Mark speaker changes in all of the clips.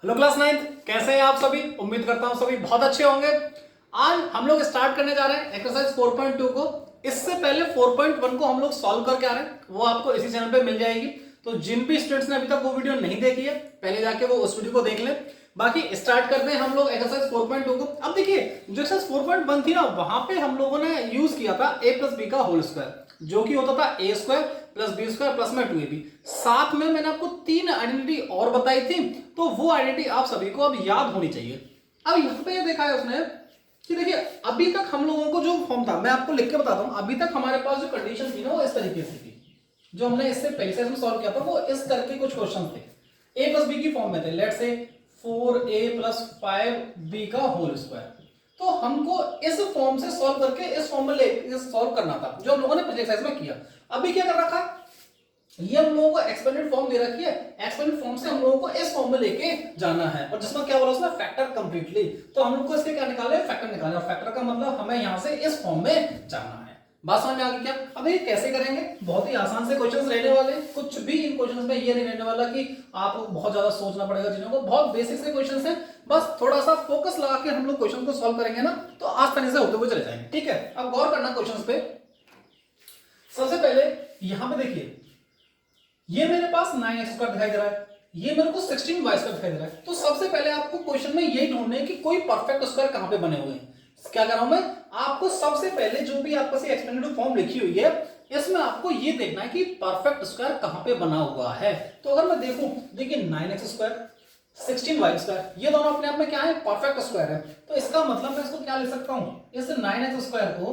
Speaker 1: Hello class ninth, कैसे हैं आप सभी। उम्मीद करता हूं सभी बहुत अच्छे होंगे। आज हम लोग स्टार्ट करने जा रहे हैं एक्सरसाइज 4.2 को। इससे पहले 4.1 को हम लोग सॉल्व करके आ रहे हैं, वो आपको इसी चैनल पे मिल जाएगी। तो जिन भी स्टूडेंट्स ने अभी तक वो वीडियो नहीं देखी है, पहले जाके वो उस वीडियो को देख लें। बाकी स्टार्ट करते हैं हम लोग एक्सरसाइज 4.2 को। अब देखिए, जो एक्सरसाइज 4.1 थी ना, वहां पे हम लोगों ने यूज किया था a प्लस बी का होल स्क्वायर, जो कि होता था a square plus b square plus में 2ab। साथ में मैंने आपको 3 आइडेंटिटी और बताई थी, तो वो आइडेंटिटी आप सभी को अब याद होनी चाहिए। अब यहाँ पे देखा है उसने कि देखिए, अभी तक हम लोगों को जो फॉर्म था, मैं आपको लिख के बताता हूं। अभी तक हमारे पास जो कंडीशन थी ना, वो इस तरीके से थी। जो हमने इससे पहले में सॉल्व किया था, वो इस करके कुछ क्वेश्चन थे, a प्लस बी की फॉर्म में थे। Let's say 4a plus 5b का होल स्क्वायर। तो हमको इस फॉर्म से सॉल्व करके इस फॉर्म में ले सॉल्व करना था, जो हम लोगों ने पिछले एक्सरसाइज में किया। अभी क्या कर रखा है, ये हम लोगों को एक्सपेंडेड फॉर्म दे रखी है। एक्सपेंडेड फॉर्म से हम लोगों को इस फॉर्म में लेके जाना है, और जिसमें क्या बोला उसने, फैक्टर कंप्लीटली। तो हम लोग को इसके क्या निकाले, फैक्टर निकाले। और फैक्टर का मतलब हमें यहां से इस फॉर्म में जाना है। बात समझ में आ गई क्या। अब ये कैसे करेंगे, बहुत ही आसान से क्वेश्चंस रहने वाले। कुछ भी इन क्वेश्चंस में ये नहीं रहने वाला कि आपको बहुत ज्यादा सोचना पड़ेगा चीजों को। बहुत बेसिक से क्वेश्चंस हैं, बस थोड़ा सा फोकस लगा के हम लोग क्वेश्चन को सॉल्व करेंगे ना, तो आसानी से होते हुए चले जाएंगे। ठीक है, अब गौर करना क्वेश्चंस पे। सबसे पहले यहां पे देखिए, ये मेरे पास 9x स्क्वायर दिखाई दे रहा है, ये मेरे को 16y स्क्वायर दिखाई दे रहा है। तो सबसे पहले आपको क्वेश्चन में यही ढूंढना है कि कोई परफेक्ट स्क्वायर कहां पे बने हुए हैं। क्या कर रहा हूं मैं, आपको सबसे पहले जो भी आपके पास एक्सपेंडेड फॉर्म लिखी हुई है, इसमें आपको ये देखना है कि परफेक्ट स्क्वायर कहां पे बना हुआ है। तो अगर मैं देखूं, देखिए 9x स्क्वायर 16y स्क्वायर, ये दोनों अपने आप में क्या है, परफेक्ट स्क्वायर है। तो इसका मतलब मैं इसको क्या लिख सकता हूं, इस 9x स्क्वायर को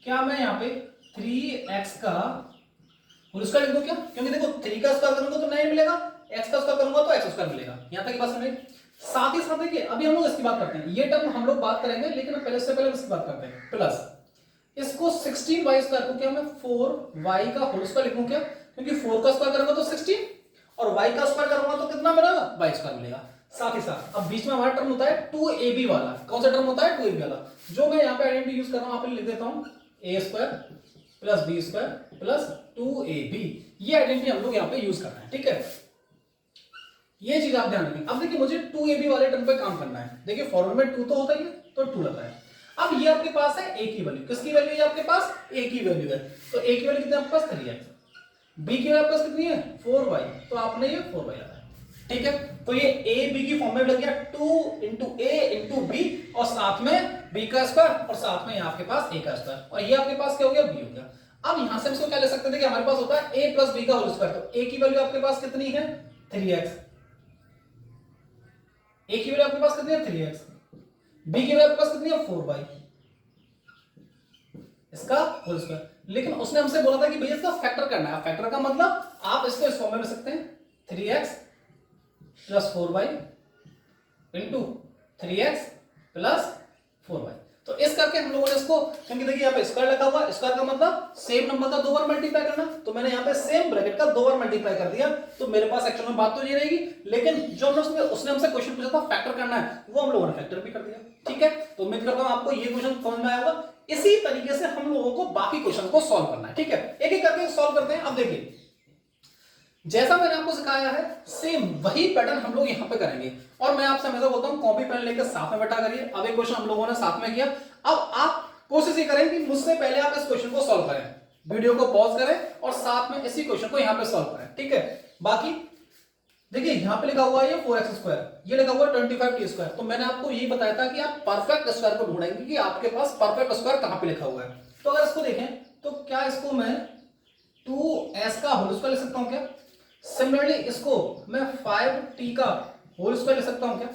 Speaker 1: क्या मैं यहाँ पे 3x का होल स्क्वायर लिख दूं क्या, क्योंकि देखो 3 का स्क्वायर करूंगा तो 9 मिलेगा, x का स्क्वायर करूंगा तो x स्क्वायर मिलेगा। यहां तक की बात समझ। साथ ही साथ देखिए, अभी हम लोग इसकी बात करते हैं, ये टर्म हम लोग बात करेंगे, लेकिन पहले से पहले इसकी बात करते हैं। प्लस इसको 16y स्क्वायर को क्या मैं 4y का होल स्क्वायर लिखूं क्या, क्योंकि 4 का स्क्वायर करूंगा तो 16 और y का स्क्वायर करूंगा तो कितना मिलेगा, y स्क्वायर मिलेगा। साथ ही साथ अब बीच में हमारा टर्म होता है 2ab वाला। कौन सा टर्म होता है, 2ab वाला, जो मैं यहां पे आइडेंटिटी यूज कर रहा हूं, आप लिख देता हूं a square plus b square plus 2ab। ये आइडेंटिटी हम लोग यहाँ पे यूज करना है। ठीक है, ये चीज आप ध्यान रखें। अब देखिए, मुझे 2ab वाले टर्म पे काम करना है। देखिए फॉर्मूले में 2 तो होता ही है, तो 2 लगा है। अब ये आपके पास है a की वैल्यू, किसकी वैल्यू है आपके पास, a की वैल्यू है। तो a की वैल्यू कितनी है आपके पास, 3x। b की वैल्यू आपके पास कितनी है, 4y, तो आपने ये 4y लगाया। ठीक है, तो ये a b की फॉर्म में लग गया 2 इंटू a इंटू b, और साथ में b का स्क्वायर, और साथ में यहाँ आपके पास a का स्क्वायर, और ये आपके पास क्या हो गया, b हो गया। अब यहां से इसको क्या ले सकते थे कि हमारे पास होता है a प्लस बी का होल स्क्वायर। तो a की वैल्यू आपके पास कितनी है, 3x। a की वैल्यू आपके पास कितनी है, 3x। b की वैल्यू आपके पास कितनी है, 4y, इसका होल स्क्वायर। लेकिन उसने हमसे बोला था कि भैया इसका फैक्टर करना है। फैक्टर का मतलब आप इसको इस फॉर्म में लिख सकते हैं, 3x plus 4y into 3x plus 4y। तो इस करके हम लोगों ने इसको, क्योंकि देखिए यहाँ पे स्क्वायर लगा हुआ, स्क्वायर का मतलब सेम नंबर का 2 बार मल्टीप्लाई करना, तो मैंने यहाँ पे सेम ब्रैकेट का 2 बार मल्टीप्लाई कर दिया। तो मेरे पास एक्चुअल में बात तो ये रहेगी, लेकिन जो उसने हमसे क्वेश्चन पूछा था फैक्टर करना है, वो हम लोगों ने फैक्टर भी कर दिया। ठीक है, तो उम्मीद करता हूं आपको ये क्वेश्चन समझ में आया होगा। इसी तरीके से हम लोगों को बाकी क्वेश्चन को सॉल्व करना है। ठीक है, एक एक करके सॉल्व करते हैं। अब देखिए, जैसा मैंने आपको सिखाया है, सेम वही पैटर्न हम लोग यहां पे करेंगे। और मैं आपसे हमेशा बोलता हूं, कॉपी पेन लेकर साथ में बैठा करिए। अब एक क्वेश्चन हम लोगों ने साथ में किया, अब आप कोशिश ये करें कि मुझसे पहले आप इस क्वेश्चन को सॉल्व करें, वीडियो को पॉज करें और साथ में इसी क्वेश्चन को यहां पे सॉल्व करें। ठीक है, बाकी देखिए यहां पे लिखा हुआ है ये 4x स्क्वायर, ये लिखा हुआ है 25t स्क्वायर। तो मैंने आपको यही बताया था कि आप परफेक्ट स्क्वायर को ढूंढेंगे कि आपके पास परफेक्ट स्क्वायर कहां पे लिखा हुआ है। तो अगर इसको देखें, तो क्या इसको मैं 2s का होल स्क्वायर लिख सकता हूं क्या, सिमिलरली इसको मैं 5t का होल स्क्वायर लिख सकता हूं क्या।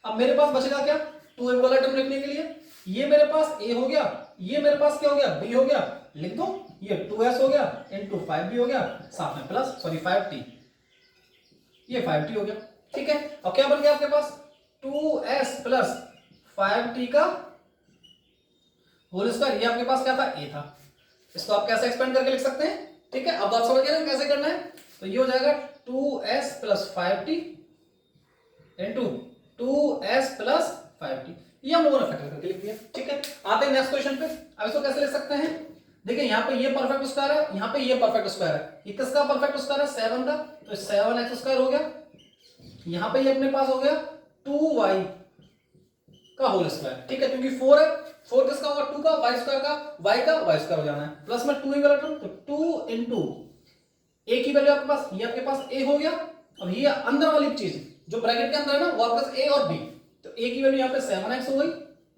Speaker 1: अब मेरे पास बचेगा क्या, 2a वाला टर्म लिखने के लिए, ये मेरे पास a हो गया, ये मेरे पास क्या हो गया, b हो गया। लिख दो, ये 2s हो गया इंटू 5b हो गया, साथ में प्लस 5t, ये 5t हो गया। ठीक है, और क्या बन गया आपके पास, 2s प्लस 5t का होल स्क्वायर। ये आपके पास क्या था, a था। इसको आप कैसे एक्सपेंड करके लिख सकते हैं। ठीक है, अब आप समझ गए ना कैसे करना है। तो ये हो जाएगा 2s plus 5t into 2s plus 5t, ये हम लोगों ने फैक्टर करके लिख दिया। ठीक है, आते हैं नेक्स्ट क्वेश्चन पे। अब इसको कैसे लिख सकते हैं, देखिए यहाँ पे ये परफेक्ट स्क्वायर है, यहाँ पे ये परफेक्ट स्क्वायर है। ये किसका परफेक्ट स्क्वायर है, 7 का, तो 7x स्क्वायर हो गया। यहाँ पे ये अपने पास हो गया 2y का होल स्क्वायर। ठीक है, क्योंकि 4 है, 4 किसका होगा 2 का, y स्क्वायर का, y का y स्क्वायर हो जाना है, प्लस में 2 वाला टर्म, तो 2 इंटू a की वैल्यू आपके पास, ये आपके पास a हो गया। अब ये अंदर वाली चीज जो ब्रैकेट के अंदर है ना वो आपके पास a और b, तो a की वैल्यू यहाँ पे 7x हो गई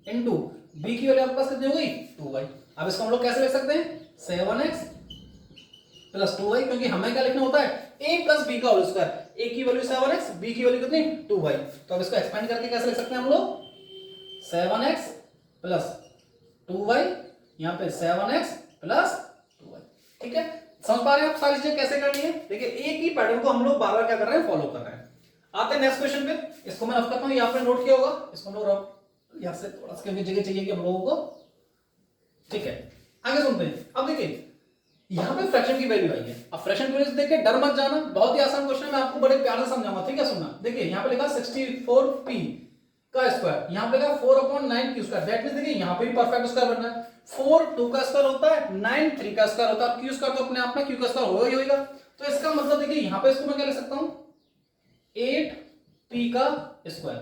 Speaker 1: इंटू b की वैल्यू आपके पास कितनी हो गई 2y। अब इसको हम लोग कैसे लिख सकते हैं 7x प्लस 2y, क्योंकि हमें क्या लिखना होता है a प्लस b का होल स्क्वायर, a की वैल्यू 7x, b की वैल्यू कितनी 2y। तो अब इसको एक्सपेंड करके कैसे लिख सकते हैं हम लोग 7x प्लस 2y, यहाँ पे 7x प्लस 2y। ठीक है, समझ पा रहे हैं आप सारी चीजें कैसे करनी है। देखिए एक ही पैटर्न को हम लोग बार बार क्या कर रहे हैं फॉलो कर रहे हैं। आते हैं नेक्स्ट क्वेश्चन पे, इसको मैं रफ करता हूँ, यहाँ पे नोट किया होगा, इसको हम लोग रफ यहाँ से थोड़ा सा जगह चाहिए कि हम लोगों को। ठीक है, आगे सुनते हैं। अब देखिए यहाँ पे फ्रैक्शन की वैल्यू आई है। अब फ्रैक्शन की वैल्यू देख के डर मत जाना, बहुत ही आसान क्वेश्चन है, मैं आपको बड़े प्यार से समझाऊंगा। ठीक है, सुनना। देखिए यहाँ पे लिखा 64p का स्क्वायर, यहाँ पे लिखा 4/9 क्यू स्क्वायर। दैट मींस देखिए यहाँ पे भी परफेक्ट स्क्वायर बनना है। 4 2 का स्क्वायर होता है, 9 3 का स्क्वायर होता है। क्यू स्क्वायर तो अपने आप में क्यू का स्क्वायर होगा ही होगा। तो इसका मतलब देखिए यहाँ पे इसको मैं क्या लिख सकता हूँ 8p का स्क्वायर।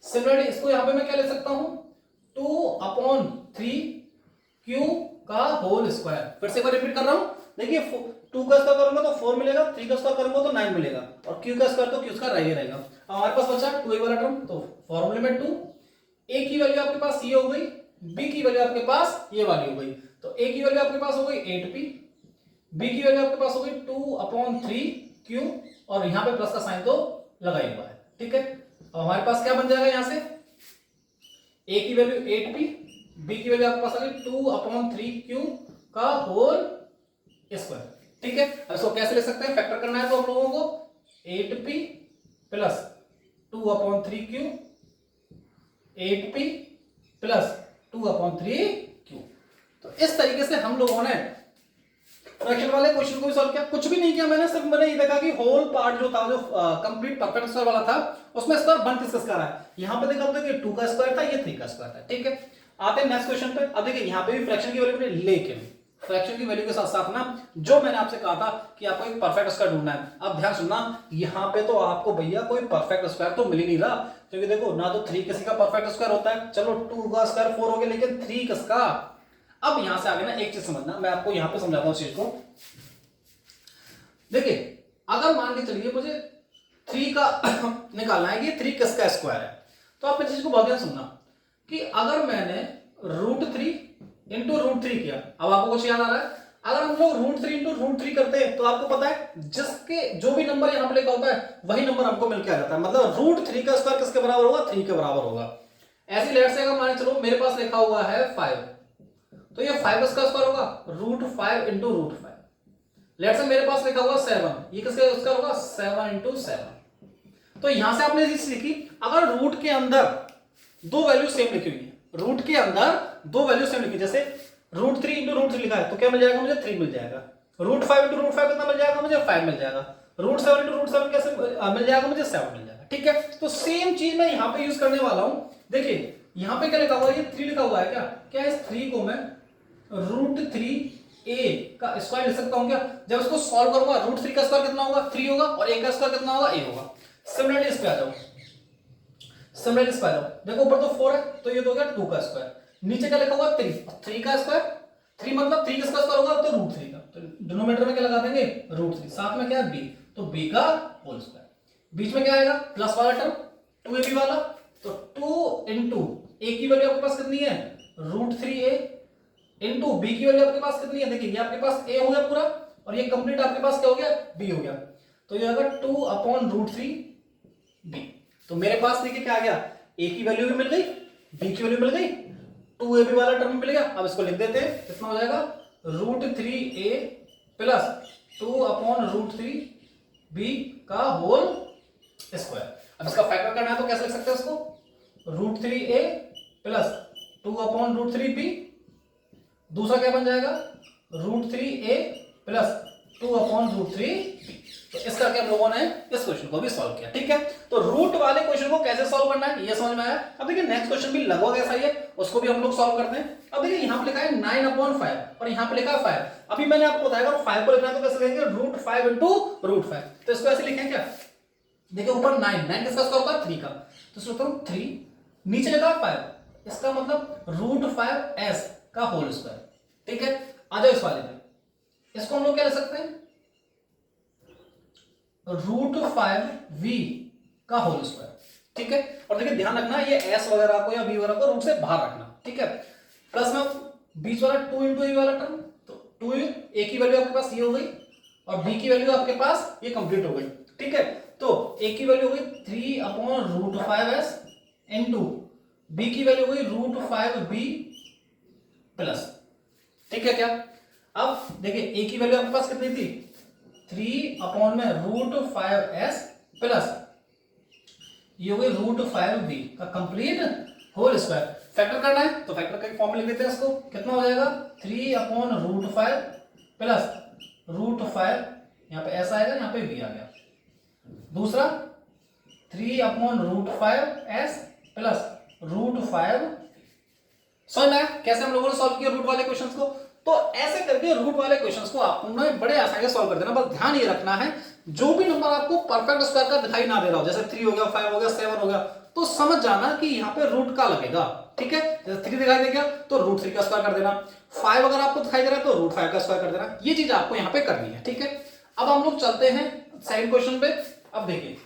Speaker 1: सिमिलरली इसको यहाँ पे मैं क्या लिख सकता हूँ 2/3 q का होल स्क्वायर। फिर से एक बार रिपीट कर रहा हूँ, देखिए 2 का स्क्वायर करूंगा तो 4 मिलेगा, 3 का स्क्वायर करूंगा तो 9 मिलेगा, और q का स्क्वायर तो q स्क्वायर रहेगा। अब हमारे पास बचा 2a वाला टर्म, तो फॉर्मूले में 2, a की वैल्यू आपके पास ये हो गई, b की वैल्यू आपके पास ये वाली हो गई। तो a की वैल्यू आपके पास हो गई 8p, b की वैल्यू आपके पास हो गई 2/3q, और यहाँ पे प्लस का साइन तो लगा ही हुआ है। ठीक है, अब हमारे पास क्या बन जाएगा यहाँ से a की वैल्यू 8p, b की वैल्यू आपके पास आ गई 2/3q का होल स्क्वायर। ठीक है, अब इसको कैसे ले सकते हैं, फैक्टर करना है तो हम लोगों को 8p plus 2/3q, 8p plus 2/3q। तो इस तरीके से हम लोगों ने फ्रैक्शन वाले क्वेश्चन को भी सॉल्व किया। कुछ भी नहीं किया मैंने, सिर्फ मैंने ये देखा कि होल पार्ट जो था, जो कंप्लीट परफेक्ट स्क्वायर वाला था, उसमें स्क्वायर बन किसका स्क्वायर है। यहाँ पे देखा तो देखिए 2 का स्क्वायर था, ये 3 का स्क्वायर था। ठीक है, आते हैं नेक्स्ट क्वेश्चन पे। अब देखिए यहाँ पे भी फ्रैक्शन की वैल्यू, लेकिन फ्रैक्शन की वैल्यू के साथ साथ ना जो मैंने आपसे कहा था कि आपको एक परफेक्ट स्क्वायर ढूंढना है। अब ध्यान सुनना, यहाँ पे तो आपको भैया कोई परफेक्ट स्क्वायर तो मिल ही नहीं रहा, क्योंकि देखो ना तो 3 किसी का परफेक्ट स्क्वायर होता है, चलो 2 का स्क्वायर 4 हो गया, लेकिन 3 किसका। अब यहां से आगे ना एक चीज समझना, मैं आपको यहां पे समझाता हूं चीज को। देखिए अगर मान के चलिए मुझे 3 का निकालना है कि 3 किसका स्क्वायर है, तो आप इस चीज को बहुत ध्यान सुनना कि अगर मैंने √3 इंटू √3 किया, अब आपको कुछ याद आ रहा है, अगर हम लोग √3 इंटू √3 करते हैं तो आपको पता है जिसके जो भी नंबर यहां पर लिखा होता है वही नंबर हमको मिलकर आ जाता है। मतलब √3 का स्क्वायर किसके बराबर होगा 3 के बराबर होगा। ऐसी लेट से अगर मान चलो मेरे पास लिखा हुआ है 5, तो ये 5 इसका स्क्वायर होगा √5 इंटू √5। लेट से मेरे पास लिखा हुआ 7, ये किसका स्क्वायर होगा 7 इंटू 7। तो यहां से आपने चीज सीखी, अगर रूट के अंदर दो वैल्यू सेम लिखी हुई है, रूट के अंदर दो वैल्यू सेम लिखी, जैसे √3 इंटू √3 लिखा है तो क्या मिल जाएगा मुझे 3 मिल जाएगा। √5 इंटू √5 कितना मिल जाएगा मुझे 5 मिल जाएगा। √7 इंटू √7 कैसे मिल जाएगा मुझे 7 मिल जाएगा। ठीक है, तो सेम चीज मैं यहां पे यूज करने वाला हूं। देखिए यहां पे क्या लिखा हुआ है, ये 3 लिखा हुआ है, क्या इस 3 को मैं √3a का स्क्वायर लिख सकता हूं क्या। जब इसको सॉल्व करूंगा √3 का स्क्वायर कितना होगा 3 होगा, और a का स्क्वायर कितना होगा a होगा। सिमिलरली इस पे आ जाओ, सिमिलरली इस पे आ जाओ, देखो ऊपर तो 4 है तो ये तो हो गया 2 का स्क्वायर, नीचे क्या लिखा हुआ 3, 3 का स्क्वायर, 3 मतलब 3 किसका स्क्वायर होगा तो √3 का, तो डिनोमिनेटर में क्या लगा देंगे √3, साथ में क्या है b, तो b का होल स्क्वायर, बीच में क्या आएगा प्लस वाला टर्म 2ab वाला, तो 2 इंटू a की वैल्यू आपके पास कितनी है √3a इंटू b की वैल्यू आपके पास कितनी है, देखिए ये आपके पास a हो गया पूरा, और ये कंप्लीट आपके पास क्या हो गया b हो गया, तो ये आएगा 2/√3b। तो मेरे पास देखिए क्या आ गया, a की वैल्यू भी मिल गई, b की वैल्यू मिल गई, 2ab वाला टर्म मिल गया। अब इसको लिख देते हैं, कितना हो जाएगा √3a प्लस 2/√3b का होल स्क्वायर। अब इसका फैक्टर करना है तो कैसे लिख सकते हैं इसको, √3a प्लस 2/√3b, दूसरा क्या बन जाएगा √3a प्लस 2/√3b। तो इस करके हम लोगों ने इस क्वेश्चन को भी सॉल्व किया। ठीक है, तो रूट वाले क्वेश्चन को कैसे सॉल्व करना है ये समझ में आया। अब देखिए नेक्स्ट क्वेश्चन भी लगभग ऐसा ही है, उसको भी हम लोग सॉल्व करते हैं। अब देखिए यहाँ पे लिखा है 9/5 और यहाँ पे लिखा है 5। अभी मैंने आपको बताया अगर 5 को लिखना है तो कैसे लिखेंगे √5 इंटू √5, तो इसको ऐसे लिखेंगे क्या, देखिए ऊपर 9 किसका स्क्वायर होता है 3 का, तो सोचता हूं 3, नीचे लगा 5, इसका मतलब √5s का होल स्क्वायर। ठीक है, आ जाओ इस वाले पे, इसको हम लोग क्या ले सकते हैं, √5v का होल स्क्वायर। ठीक है, और देखिए ध्यान रखना ये s वगैरह को या v वगैरह को रूट से बाहर रखना। ठीक है, प्लस में बीच वाला 2 × a वाला टर्म, तो 2 a की वैल्यू आपके पास ये हो गई और b की वैल्यू आपके पास ये कंप्लीट हो गई। ठीक है, तो a की वैल्यू हो गई 3/√5s इनटू b की वैल्यू हो गई √5b प्लस। ठीक है, क्या अब देखिए a की वैल्यू आपके पास कितनी थी, 3/√5s प्लस ये हो गई √5b का कंप्लीट होल स्क्वायर। फैक्टर करना है तो फैक्टर का फॉर्म लिख देते हैं इसको, कितना हो जाएगा 3/√5 प्लस √5, यहां पे s आएगा, यहां पे b आ गया, दूसरा 3/√5s प्लस √5। समझ में आया कैसे हम लोगों ने सॉल्व किया रूट वाले क्वेश्चंस को। तो ऐसे करके रूट वाले क्वेश्चंस को आपने बड़े आसानी से सॉल्व कर देना। बस ध्यान ये रखना है जो भी नंबर आपको परफेक्ट स्क्वायर का दिखाई ना दे रहा हो, जैसे 3 हो गया, 5 हो गया, 7 हो गया, तो समझ जाना कि यहाँ पे रूट का लगेगा। ठीक है, जैसे 3 दिखाई दे गया तो √3 का स्क्वायर कर देना, 5 अगर आपको दिखाई दे रहा है तो √5 का स्क्वायर कर देना। ये चीज आपको यहाँ पे करनी है। ठीक है, अब हम लोग चलते हैं सेकंड क्वेश्चन पे। अब देखिए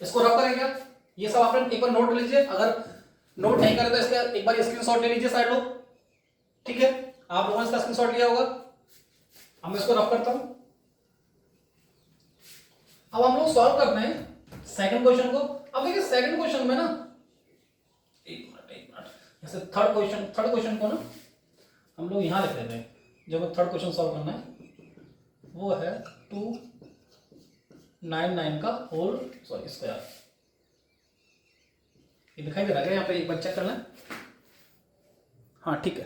Speaker 1: इसको रफ करेंगे, ये सब आपने एक बार नोट लीजिए, अगर नोट नहीं करे तो इसका एक बार स्क्रीनशॉट ले लीजिए साइड लोग। ठीक है, आप लोगों ने इसका स्क्रीनशॉट लिया होगा, हम इसको रफ करता हूं। अब हम लोग सॉल्व करते हैं सेकंड क्वेश्चन को। अब देखिए सेकंड क्वेश्चन में ना, एक मिनट, जैसे थर्ड क्वेश्चन को ना हम लोग यहां लिख देते हैं, जो थर्ड क्वेश्चन सॉल्व करना है वो है 299 का होल स्क्वायर। ये दिखाई दे रहा है यहाँ पे, एक बार चेक कर लें। हाँ ठीक है,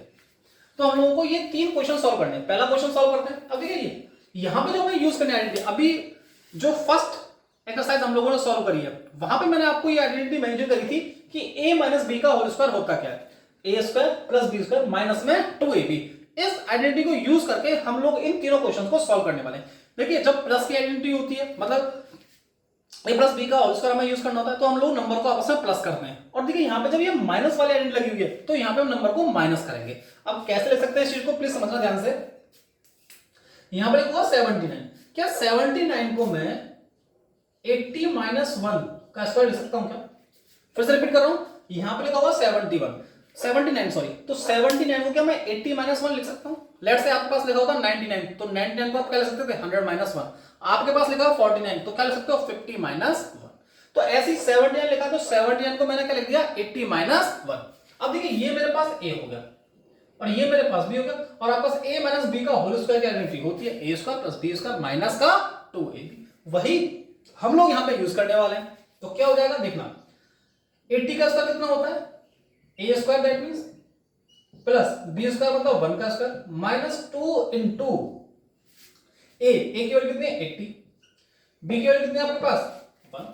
Speaker 1: तो हम लोगों को ये 3 क्वेश्चन सॉल्व करने हैं। पहला क्वेश्चन सॉल्व करते हैं। अब देखिए यहां पे जो हमें यूज करनी आइडेंटिटी, अभी जो फर्स्ट एक्सरसाइज हम लोगों ने सॉल्व करी है वहां पे मैंने आपको ये आइडेंटिटी मेंशन करी थी कि a - b का होल स्क्वायर होता क्या है, a² + b² माइनस में 2ab। इस आइडेंटिटी को यूज करके हम लोग इन तीनों क्वेश्चन को सॉल्व करने वाले हैं। देखिए जब प्लस की आइडेंटिटी होती है, मतलब a + b का होल स्क्वायर हमें यूज करना होता है, तो हम लोग नंबर को आपस में प्लस करते हैं। और देखिए यहाँ पे जब ये माइनस वाली आइडेंटिटी लगी हुई है तो यहाँ पे हम नंबर को माइनस करेंगे। अब कैसे ले सकते हैं इस चीज को, प्लीज समझना ध्यान से। यहाँ पर लिखा 79, क्या 79 को मैं 80 - 1 का स्क्वायर लिख सकता हूं क्या? फिर से रिपीट कर रहा हूं, यहां पे लिखा हुआ 79 सॉरी, तो 79 को क्या मैं 80 - 1 लिख सकता हूं? लेट्स से आपके पास लिखा होता 99, तो 99 को आप क्या लिख सकते थे 100 - 1। आपके पास लिखा हुआ 49, तो क्या लिख सकते हो 50 - 1। तो ऐसी 79 लिखा तो 79 को मैंने क्या लिख दिया 80 - 1। अब देखिए ये मेरे पास a हो गया और ये मेरे पास b हो गया, और आपके पास a - b का होल स्क्वायर की आइडेंटिटी होती है a² + b² माइनस का 2ab। वही हम लोग यहां पे यूज करने वाले हैं। तो क्या हो जाएगा देखना, 80 का स्क्वायर कितना होता है a² that means plus b² मतलब 1 का स्क्वायर माइनस 2 इंटू a की वैल्यू कितनी है 80, b की वैल्यू कितनी है आपके पास 1।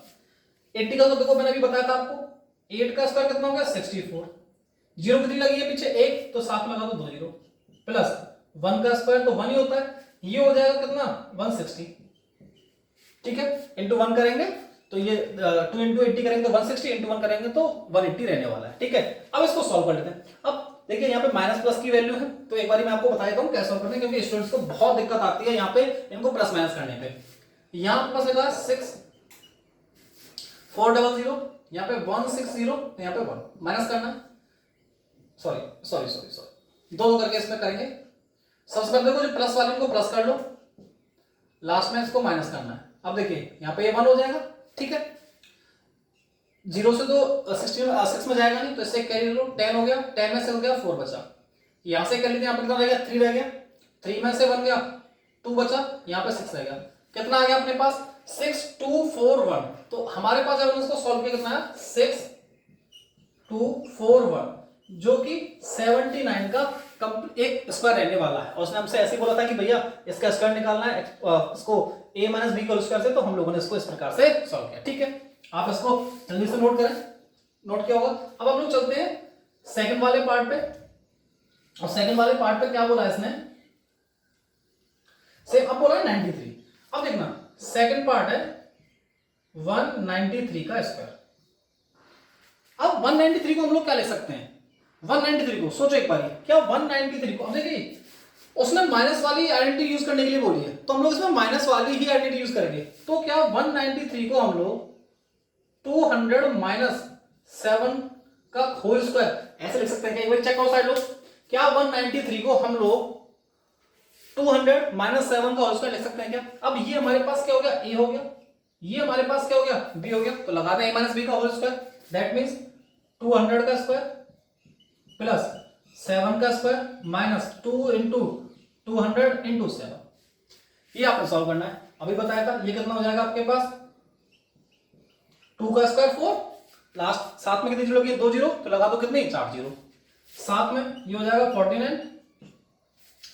Speaker 1: 80 का तो देखो मैंने अभी बताया था आपको, 8 का स्क्वायर कितना हो गया 64, जीरो कितनी लगी है पीछे 1, तो साथ में लगा दो 2 जीरो, प्लस 1 का स्क्वायर तो 1 ही होता है, ये हो जाएगा कितना 160। ठीक है, इंटू 1 करेंगे तो ये 2 × 80 करेंगे तो 160, इंटू 1 करेंगे तो 180 रहने वाला है। ठीक है, अब इसको सॉल्व कर लेते हैं। अब देखिए यहाँ पे माइनस प्लस की वैल्यू है, तो एक बार मैं आपको बता देता हूँ कैसे सॉल्व करते हैं, क्योंकि स्टूडेंट्स को बहुत दिक्कत आती है यहाँ पे इनको प्लस माइनस करने पे। यहाँ पे पास लगा 6400, यहाँ पे 160, यहाँ पे 1 माइनस करना है, सॉरी दो करके इसमें करेंगे। सबसे पहले देखो जो प्लस वाले को प्लस कर लो, लास्ट में इसको माइनस करना है। अब देखिए यहाँ पे ये 1 हो जाएगा। ठीक है, 0 से तो 6 में जाएगा नहीं, तो इससे कैरी लो 10 हो गया, 10 में से हो गया 4 बचा, यहां से कर लेते हैं, यहाँ पे कितना रह गया 3 रह गया, 3 में से 1 गया 2 बचा, यहाँ पे 6 रह गया, कितना आ गया अपने पास 6241। तो हमारे पास अगर इसको सॉल्व किया कितना है 6241, जो कि 79 का एक स्क्वायर रहने वाला है। और उसने हमसे ऐसे बोला था कि भैया इसका स्क्वायर निकालना है इसको a - b का स्क्वायर से, तो हम लोगों ने इसको इस प्रकार से सॉल्व किया। ठीक है, आप इसको जल्दी से नोट करें, नोट किया होगा। अब हम लोग चलते हैं सेकंड वाले पार्ट पे, और सेकंड वाले पार्ट पे क्या बोला है इसने, सेम अब बोला है 93। अब देखना सेकंड पार्ट है 193 का स्क्वायर। अब 193 को हम लोग क्या ले सकते हैं, 193 को सोचो एक बार, क्या 193 को, अब देखिए उसने माइनस वाली आइडेंटिटी यूज करने के लिए बोली है, तो हम लोग इसमें माइनस वाली ही आइडेंटिटी यूज करेंगे। तो क्या 193 को हम लोग 200 माइनस 7 का होल स्क्वायर ऐसे लिख सकते हैं क्या, एक बार चेक करो साइड लोग, क्या 193 को हम लोग 200 माइनस 7 का होल स्क्वायर लिख सकते हैं क्या। अब ये हमारे पास क्या हो गया, ए हो गया, ये हमारे पास क्या हो गया, बी हो गया, तो लगा दें ए माइनस बी का होल स्क्वायर, दैट मीन्स 200 का स्क्वायर प्लस 7 का स्क्वायर माइनस 2 इंटू 200 इंटू 7, ये आपको सॉल्व करना है। अभी बताया था ये कितना हो जाएगा आपके पास, 2 का स्क्वायर 4, लास्ट साथ में कितनी जीरो की, 2 जीरो, तो लगा दो कितनी 4 जीरो, साथ में ये हो जाएगा 49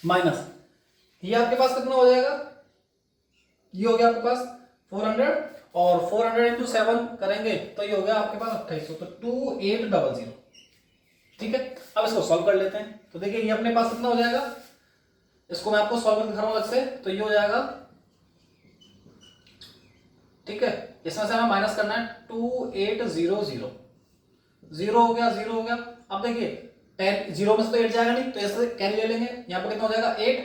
Speaker 1: माइनस ये आपके पास कितना हो जाएगा, ये हो गया आपके पास 400 और 400 इंटू 7 करेंगे तो ये हो गया आपके पास 2800, तो 2800। ठीक है, अब इसको सॉल्व कर लेते हैं। तो देखिए ये अपने पास कितना हो जाएगा, इसको मैं आपको सॉल्व करके दिखा रहा हूं अलग से, तो ये हो जाएगा, ठीक है, इसमें से हमें माइनस करना है 2800, जीरो हो गया, जीरो हो गया। अब देखिए 10 जीरो में से तो 8 जाएगा नहीं, तो ऐसे कैरी ले लेंगे, यहाँ पे कितना हो जाएगा 8,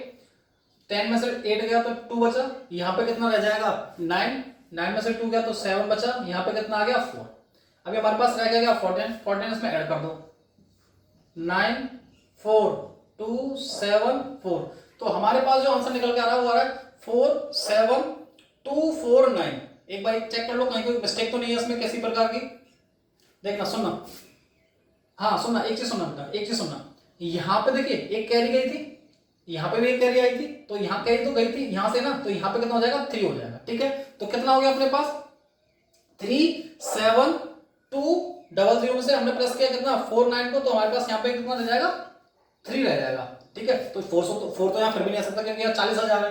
Speaker 1: 10 में से 8 गया तो 2 बचा, यहाँ पे कितना रह जाएगा 9, 9 में से 2 गया तो 7 बचा, यहाँ पे कितना आ गया 4। अभी हमारे पास रह गया 14, 14 इसमें ऐड कर दो, 9 4 2 7 4, तो हमारे पास जो आंसर निकल के आ रहा है वो आ रहा है 47249। एक बार चेक कर लो कहीं कोई मिस्टेक तो नहीं है इसमें किसी प्रकार की, देखना सुनना, हाँ सुनना, एक चीज सुनना बेटा, एक चीज सुनना, यहाँ पे देखिए एक कैरी गई थी, यहाँ पे भी एक कैरी आई थी, तो यहाँ कैरी तो गई थी यहाँ से ना, तो यहाँ पे कितना हो जाएगा 3 हो जाएगा। ठीक है, तो कितना हो गया अपने पास 3720 में से हमने प्लस किया कितना 49 को, तो हमारे पास यहाँ पे कितना रह जाएगा 3 रह जाएगा। ठीक है, तो 4 तो यहाँ फिर भी नहीं आ सकता क्योंकि यहाँ 40,000 है,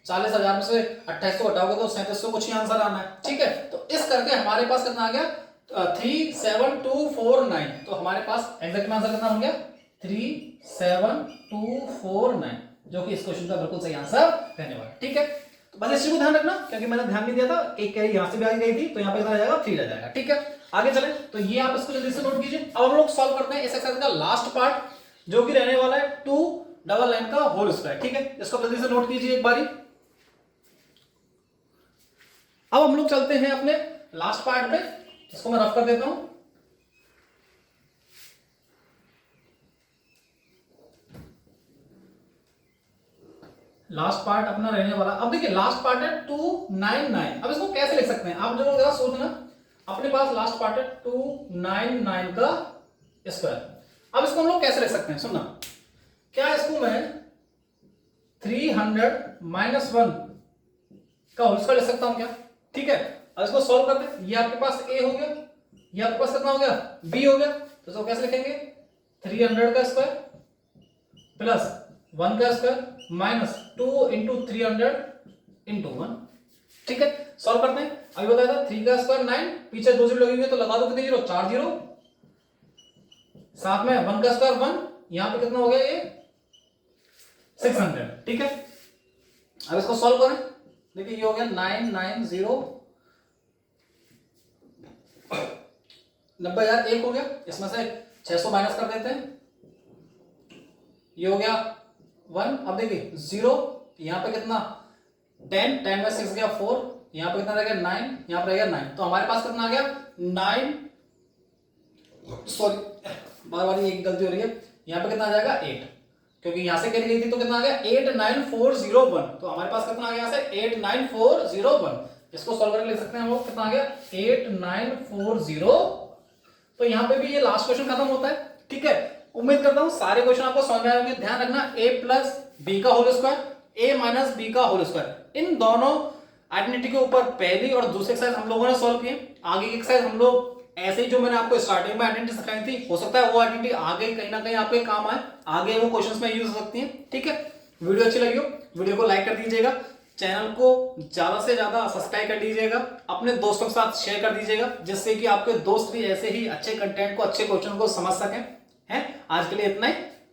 Speaker 1: 40,000 में से 2800 हटाओगे तो 3700 कुछ ही आंसर आना है। ठीक है, तो इस करके हमारे पास कितना आ गया 37249, तो हमारे पास एग्जैक्ट आंसर कितना हो गया 37249, जो कि इस क्वेश्चन का बिल्कुल सही आंसर रहने वाला है। ठीक है, तो बस इस चीज को ध्यान रखना क्योंकि मैंने ध्यान नहीं दिया था, एक कैरी यहां से भी आ गई थी, तो यहाँ पे कितना आ जाएगा 3 रह जाएगा। ठीक है, आगे चले, तो ये आप इसको जल्दी से नोट कीजिए। अब हम लोग सॉल्व करते हैं इस एक्सरसाइज का लास्ट पार्ट जो कि रहने वाला है 299 का होल स्क्वायर। ठीक है, इसको जल्दी से नोट कीजिए एक बारी। अब हम लोग चलते हैं अपने लास्ट पार्ट पे, इसको मैं रफ कर देता हूं। लास्ट पार्ट अपना रहने वाला, अब देखिए लास्ट पार्ट है 299, अब इसको कैसे लिख सकते हैं आप जरूर जरा सोचना। अपने पास लास्ट पार्ट है 299 का स्क्वायर, अब इसको हम लोग कैसे लिख सकते हैं सुनना, क्या इसको मैं 300 माइनस 1 का होल स्क्वायर लिख सकता हूं क्या। ठीक है, अब इसको सॉल्व करते हैं, ये आपके पास a हो गया, ये आपके पास कितना हो गया b हो गया, तो इसको कैसे लिखेंगे 300 का स्क्वायर प्लस 1 का स्क्वायर माइनस 2 इंटू 300 इंटू 1। ठीक है, सॉल्व करते हैं। अभी बताया था 3 का स्क्वायर 9, पीछे 2 जीरो लगेंगे तो लगा दो कितने जीरो 4 जीरो, साथ में 1 का स्क्वायर 1, यहां पे कितना हो गया ये 600। ठीक है, अब इसको सॉल्व करें, देखिए ये हो गया 990 90,000 एक हो गया, इसमें से 600 माइनस कर देते हैं, ये हो गया 1। अब देखिए 0, यहां पे कितना 10, 10 में 6 गया 4, यहां पे कितना रह गया 9, यहां पे रह गया 9, तो हमारे पास कितना आ गया 9, सॉरी बार बार ये एक गलती हो रही है, यहां पे कितना आ जाएगा 8, क्योंकि यहां से कैरी गई थी तो कितना आ गया 89401, तो हमारे पास कितना आ गया से 89401। इसको सॉल्व करके लिख सकते हैं हम लोग, कितना आ गया 8940। तो यहां पे भी ये लास्ट क्वेश्चन खत्म होता है। ठीक है, उम्मीद करता हूं सारे क्वेश्चन आपको समझ में आए होंगे। ध्यान रखना a प्लस बी का whole square, a minus b का होल स्क्वायर, इन दोनों आइडेंटिटी के ऊपर पहली और दूसरी एक्सरसाइज हम लोगों ने सॉल्व किए। आगे की एक्सरसाइज हम लोग ऐसे ही जो मैंने आपको स्टार्टिंग में आइडेंटिटी सिखाई थी, हो सकता है वो आइडेंटिटी आगे कहीं ना कहीं आपके काम आए, आगे वो क्वेश्चंस में यूज हो सकती हैं। ठीक है, वीडियो अच्छी लगी हो वीडियो को लाइक कर दीजिएगा, चैनल को ज्यादा से ज्यादा सब्सक्राइब कर दीजिएगा, अपने दोस्तों के साथ शेयर कर दीजिएगा, जिससे कि आपके दोस्त भी ऐसे ही अच्छे कंटेंट को, अच्छे क्वेश्चन को समझ सकें। हैं, आज के लिए इतना ही।